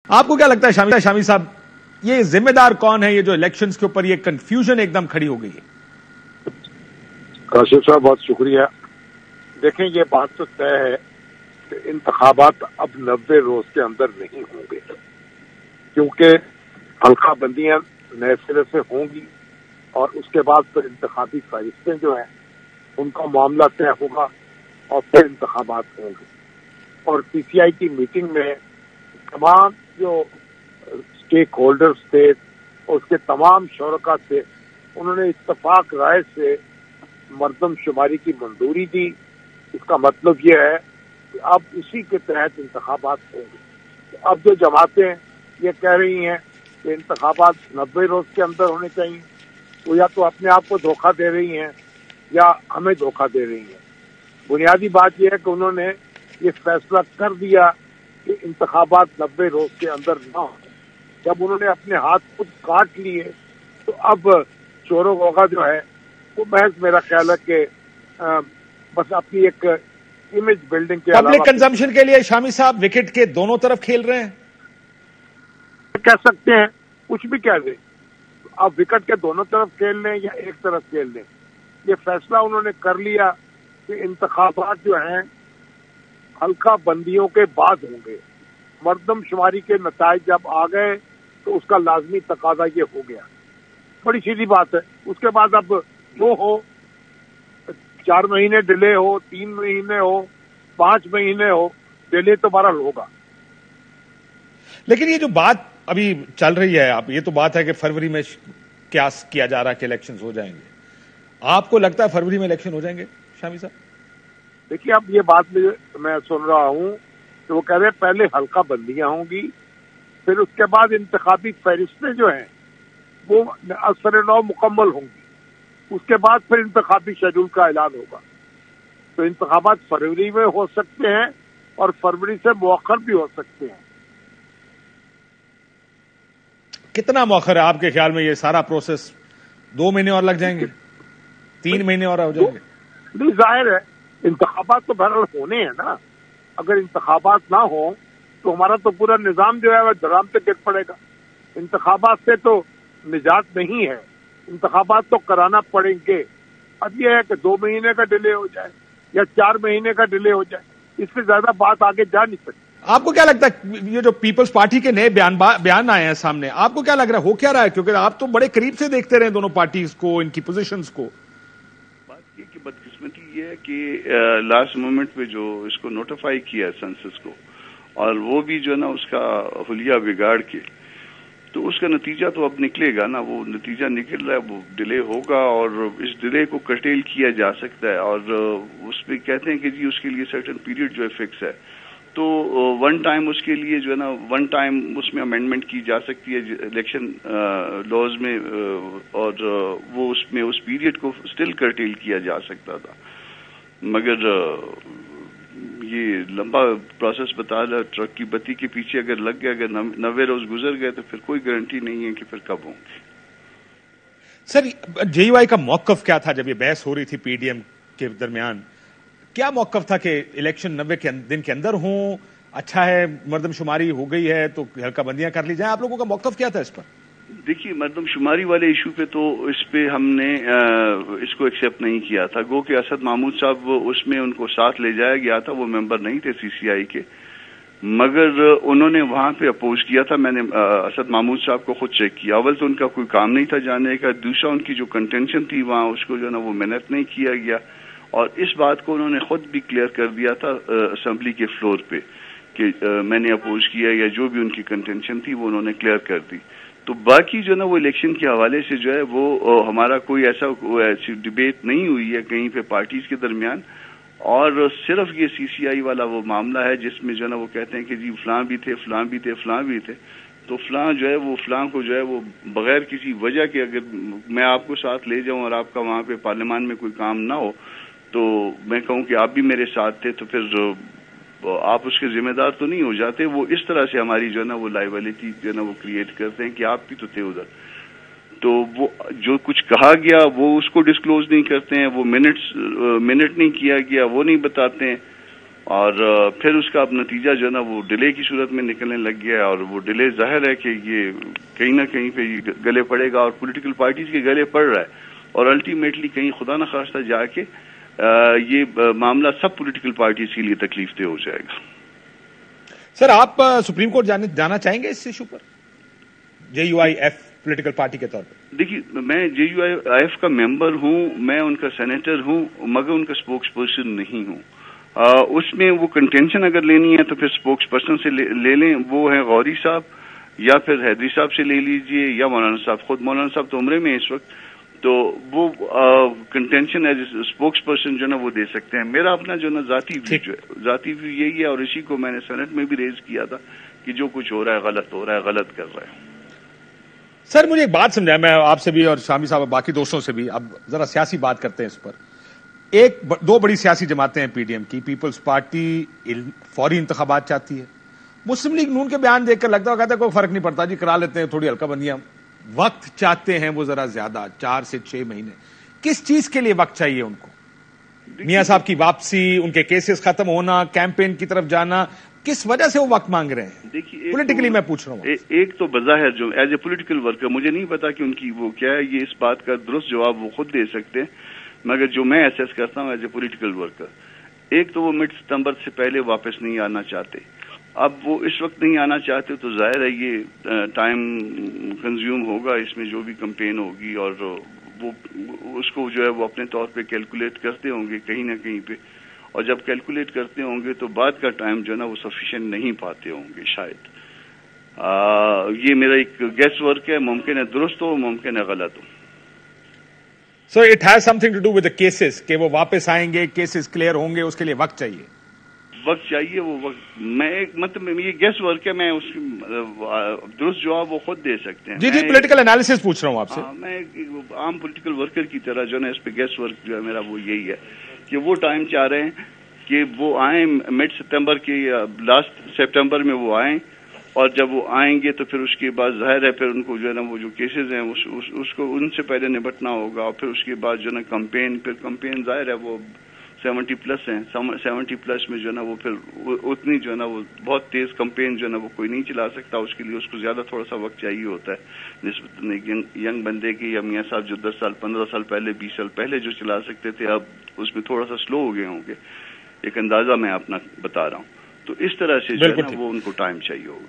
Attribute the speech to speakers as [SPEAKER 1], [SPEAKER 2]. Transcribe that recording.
[SPEAKER 1] آپ کو کیا لگتا ہے شامی صاحب، یہ ذمہ دار کون ہے، یہ جو الیکشنز کے اوپر یہ کنفیوژن ایک دم کھڑی ہو گئی ہے؟
[SPEAKER 2] کاشف صاحب بہت شکریہ. دیکھیں یہ بات تو طے ہے کہ انتخابات اب 90 روز کے اندر نہیں ہوں گے، کیونکہ حلقہ بندیاں نئے سرے سے ہوں گی اور اس کے بعد پھر انتخابی فہرستیں جو ہیں ان کا معاملہ طے ہوگا اور پھر انتخابات ہوں گے. اور پی سی آئی کی میٹنگ میں تمام جو اسٹیک ہولڈرز تھے اور اس کے تمام شرکاء تھے، انہوں نے اتفاق رائے سے مردم شماری کی منظوری دی. اس کا مطلب یہ ہے کہ اب اسی کے تحت انتخابات ہوں گے. اب جو جماعتیں یہ کہہ رہی ہیں کہ انتخابات 90 روز کے اندر ہونے چاہیے، وہ یا تو اپنے آپ کو دھوکہ دے رہی ہیں یا ہمیں دھوکہ دے رہی ہیں. بنیادی بات یہ ہے کہ انہوں نے یہ فیصلہ کر دیا کہ انتخابات 90 روز کے اندر نہ ہوں. جب انہوں نے اپنے ہاتھ خود کاٹ لیے تو اب شور و غوغا جو ہے وہ محض میرا خیال ہے کہ بس اپنی ایک امیج بلڈنگ کے علاوہ
[SPEAKER 1] پبلک کنزمپشن کے لیے شامی صاحب وکٹ کے دونوں طرف کھیل رہے ہیں،
[SPEAKER 2] کہہ سکتے ہیں، کچھ بھی کہہ دیں. اب وکٹ کے دونوں طرف کھیل لیں یا ایک طرف کھیل لیں، یہ فیصلہ انہوں نے کر لیا کہ انتخابات جو ہیں حلقہ بندیوں کے بعد ہوں گے. مردم شماری کے نتائج جب آ گئے تو اس کا لازمی تقاضا یہ ہو گیا. بڑی سیدھی بات ہے. اس کے بعد اب جو ہو، 4 مہینے ڈیلے ہو، 3 مہینے ہو، 5 مہینے ہو، ڈیلے تو بہرحال ہوگا.
[SPEAKER 1] لیکن یہ جو بات ابھی چل رہی ہے، اب یہ تو بات ہے کہ فروری میں قیاس کیا جا رہا ہے کہ الیکشنز ہو جائیں گے. آپ کو لگتا ہے فروری میں الیکشن ہو جائیں گے شامی صاحب؟
[SPEAKER 2] دیکھیے اب یہ بات میں سن رہا ہوں کہ وہ کہہ رہے ہیں پہلے حلقہ بندیاں ہوں گی، پھر اس کے بعد انتخابی فہرستیں جو ہیں وہ اثر نو مکمل ہوں گی، اس کے بعد پھر انتخابی شیڈول کا اعلان ہوگا. تو انتخابات فروری میں ہو سکتے ہیں اور فروری سے مؤخر بھی ہو سکتے ہیں.
[SPEAKER 1] کتنا مؤخر ہے آپ کے خیال میں؟ یہ سارا پروسیس 2 مہینے اور لگ جائیں گے، 3 مہینے اور ہو جائیں گے؟
[SPEAKER 2] نہیں، ظاہر ہے انتخابات تو بہرحال ہونے ہیں نا. اگر انتخابات نہ ہوں تو ہمارا تو پورا نظام جو ہے وہ دھرام پہ گر پڑے گا. انتخابات سے تو نجات نہیں ہے، انتخابات تو کرانا پڑیں گے. اب یہ ہے کہ 2 مہینے کا ڈیلے ہو جائے یا 4 مہینے کا ڈیلے ہو جائے، اس سے زیادہ بات آگے جا نہیں سکتی.
[SPEAKER 1] آپ کو کیا لگتا ہے یہ جو پیپلز پارٹی کے نئے بیان آئے ہیں سامنے، آپ کو کیا لگ رہا ہے ہو کیا رہا ہے؟ کیونکہ آپ تو بڑے قریب سے دیکھتے رہے دونوں پارٹیز کو، ان کی پوزیشنز کو.
[SPEAKER 3] بات یہ کہ بدقسمتی یہ ہے کہ لاسٹ مومنٹ پہ جو اس کو نوٹیفائی کیا سینسس کو، اور وہ بھی جو ہے نا اس کا حلیہ بگاڑ کے، تو اس کا نتیجہ تو اب نکلے گا نا. وہ نتیجہ نکل رہا ہے، وہ ڈیلے ہوگا اور اس ڈیلے کو کرٹیل کیا جا سکتا ہے. اور اس پہ کہتے ہیں کہ جی اس کے لیے سرٹن پیریڈ جو ہے فکس ہے، تو ون ٹائم اس کے لیے جو ہے نا ون ٹائم اس میں امینڈمنٹ کی جا سکتی ہے الیکشن لاز میں، اور وہ اس میں اس پیریڈ کو سٹل کرٹیل کیا جا سکتا تھا. مگر یہ لمبا پروسیس بتا رہا، ٹرک کی بتی کے پیچھے اگر لگ گیا، اگر 90 روز گزر گئے تو پھر کوئی گارنٹی نہیں ہے کہ پھر کب ہوں گے.
[SPEAKER 1] سر جے یو آئی کا موقف کیا تھا جب یہ بحث ہو رہی تھی پی ڈی ایم کے درمیان؟ کیا موقف تھا کہ الیکشن 90 دن کے اندر ہوں؟ اچھا ہے مردم شماری ہو گئی ہے تو حلقہ بندیاں کر لی جائیں. آپ لوگوں کا موقف کیا تھا اس پر؟
[SPEAKER 3] دیکھیے مردم شماری والے ایشو پہ تو اس پہ ہم نے اس کو ایکسیپٹ نہیں کیا تھا. گو کہ اسد محمود صاحب اس میں ان کو ساتھ لے جایا گیا تھا، وہ ممبر نہیں تھے سی سی آئی کے، مگر انہوں نے وہاں پہ اپوز کیا تھا. میں نے اسد محمود صاحب کو خود چیک کیا. اول تو ان کا کوئی کام نہیں تھا جانے کا، دوسرا ان کی جو کنٹینشن تھی وہاں اس کو جو ہے نا وہ محنت نہیں کیا گیا. اور اس بات کو انہوں نے خود بھی کلیئر کر دیا تھا اسمبلی کے فلور پہ کہ میں نے اپوز کیا، یا جو بھی ان کی کنٹینشن تھی وہ انہوں نے کلیئر کر دی. تو باقی جو ہے نا وہ الیکشن کے حوالے سے جو ہے وہ ہمارا کوئی ایسی ڈبیٹ نہیں ہوئی ہے کہیں پہ پارٹیز کے درمیان. اور صرف یہ سی سی آئی والا وہ معاملہ ہے جس میں جو ہے نا وہ کہتے ہیں کہ جی فلاں بھی تھے، فلاں بھی تھے، فلاں بھی تھے. تو فلاں جو ہے وہ فلاں کو جو ہے وہ بغیر کسی وجہ کے اگر میں آپ کو ساتھ لے جاؤں اور آپ کا وہاں پہ پارلیمان میں کوئی کام نہ ہو تو میں کہوں کہ آپ بھی میرے ساتھ تھے، تو پھر آپ اس کے ذمہ دار تو نہیں ہو جاتے. وہ اس طرح سے ہماری جو ہے نا وہ لائبلٹی جو ہے نا وہ کریٹ کرتے ہیں کہ آپ بھی تو تھے ادھر. تو وہ جو کچھ کہا گیا وہ اس کو ڈسکلوز نہیں کرتے ہیں، وہ منٹ نہیں کیا گیا وہ نہیں بتاتے ہیں. اور پھر اس کا اب نتیجہ جو ہے نا وہ ڈیلے کی صورت میں نکلنے لگ گیا، اور وہ ڈیلے ظاہر ہے کہ یہ کہیں نہ کہیں پہ گلے پڑے گا، اور پولیٹیکل پارٹیز کے گلے پڑ رہا ہے، اور الٹیمیٹلی کہیں خدا نخواستہ جا کے یہ معاملہ سب پولیٹیکل پارٹیز کے لیے تکلیف دہ ہو جائے گا۔
[SPEAKER 1] سر، آپ سپریم کورٹ جانا چاہیں گے اس ایشو پر JUIF پولیٹیکل پارٹی کے طور پر؟
[SPEAKER 3] دیکھیے، میں JUIF کا ممبر ہوں، میں ان کا سینیٹر ہوں، مگر ان کا اسپوکس پرسن نہیں ہوں۔ اس میں وہ کنٹینشن اگر لینی ہے تو پھر اسپوکس پرسن سے لے لیں، وہ ہیں غوری صاحب، یا پھر حیدری صاحب سے لے لیجئے، یا مولانا صاحب۔ خود مولانا صاحب تو عمرے میں اس وقت، تو وہ کنٹینشن ایز اسپوکس پرسن جو ہے نا وہ دے سکتے ہیں۔ میرا اپنا جو نا ذاتی ویو یہی ہے، اور اسی کو میں نے سینٹ میں بھی ریز کیا تھا کہ جو کچھ ہو رہا ہے غلط ہو رہا ہے، غلط کر رہا ہے۔
[SPEAKER 1] سر، مجھے ایک بات سمجھائیں، میں آپ سے بھی اور شامی صاحب اور باقی دوستوں سے بھی اب ذرا سیاسی بات کرتے ہیں اس پر۔ دو بڑی سیاسی جماعتیں ہیں PDM کی، پیپلز پارٹی فوری انتخابات چاہتی ہے، مسلم لیگ نون کے بیان دیکھ کر لگتا ہے کہتا ہے کوئی فرق نہیں پڑتا جی، کرا لیتے ہیں تھوڑی ہلکا بندیاں۔ وقت چاہتے ہیں وہ ذرا زیادہ، 4 سے 6 مہینے۔ کس چیز کے لیے وقت چاہیے ان کو؟ میاں صاحب کی واپسی، ان کے کیسز ختم ہونا، کیمپین کی طرف جانا، کس وجہ سے وہ وقت مانگ رہے ہیں؟
[SPEAKER 3] دیکھیے،
[SPEAKER 1] پولیٹیکلی میں پوچھ رہا ہوں۔
[SPEAKER 3] ایک تو بظاہر جو ایز اے پولیٹیکل ورکر مجھے نہیں پتا کہ ان کی وہ کیا ہے، یہ اس بات کا درست جواب وہ خود دے سکتے ہیں، مگر جو میں ایسیس کرتا ہوں ایز اے پولیٹیکل ورکر، ایک تو وہ مڈ ستمبر سے پہلے واپس نہیں آنا چاہتے۔ اب وہ اس وقت نہیں آنا چاہتے تو ظاہر ہے یہ ٹائم کنزیوم ہوگا، اس میں جو بھی کمپین ہوگی، اور وہ اس کو جو ہے وہ اپنے طور پہ کیلکولیٹ کرتے ہوں گے کہیں نہ کہیں پہ، اور جب کیلکولیٹ کرتے ہوں گے تو بعد کا ٹائم جو ہے نا وہ سفیشینٹ نہیں پاتے ہوں گے شاید۔ یہ میرا ایک گیس ورک ہے، ممکن ہے درست ہو، ممکن ہے غلط ہو۔
[SPEAKER 1] So it has something to do with the cases, کہ وہ واپس آئیں گے، کیسز کلیئر ہوں گے، اس کے لیے وقت چاہیے۔
[SPEAKER 3] وقت چاہیے، وہ وقت میں مطلب یہ گیس ورک ہے، میں اس کی درست جواب وہ خود دے سکتے ہیں۔
[SPEAKER 1] جی پولیٹیکل انالیسس پوچھ رہا ہوں آپ سے۔
[SPEAKER 3] میں عام پولیٹیکل ورکر کی طرح جو ہے نا اس پہ گیس ورک جو ہے میرا وہ یہی ہے کہ وہ ٹائم چاہ رہے ہیں کہ وہ آئیں مڈ ستمبر کے لاسٹ سپٹمبر میں وہ آئیں، اور جب وہ آئیں گے تو پھر اس کے بعد ظاہر ہے پھر ان کو جو ہے نا وہ جو کیسز ہیں اس کو ان سے پہلے نپٹنا ہوگا، اور پھر اس کے بعد جو ہے نا کمپین ظاہر ہے وہ 70+ ہیں، 70+ میں جو ہے نا وہ پھر اتنی جو ہے نا وہ بہت تیز کمپین جو ہے نا وہ کوئی نہیں چلا سکتا، اس کے لیے اس کو زیادہ تھوڑا سا وقت چاہیے ہوتا ہے نسبت ینگ بندے کی، یا میاں صاحب جو 10 سال 15 سال پہلے 20 سال پہلے جو چلا سکتے تھے اب اس میں تھوڑا سا سلو ہو گئے ہوں گے، ایک اندازہ میں اپنا بتا رہا ہوں۔ تو اس طرح سے جو ہے نا وہ ان کو ٹائم چاہیے ہوگا۔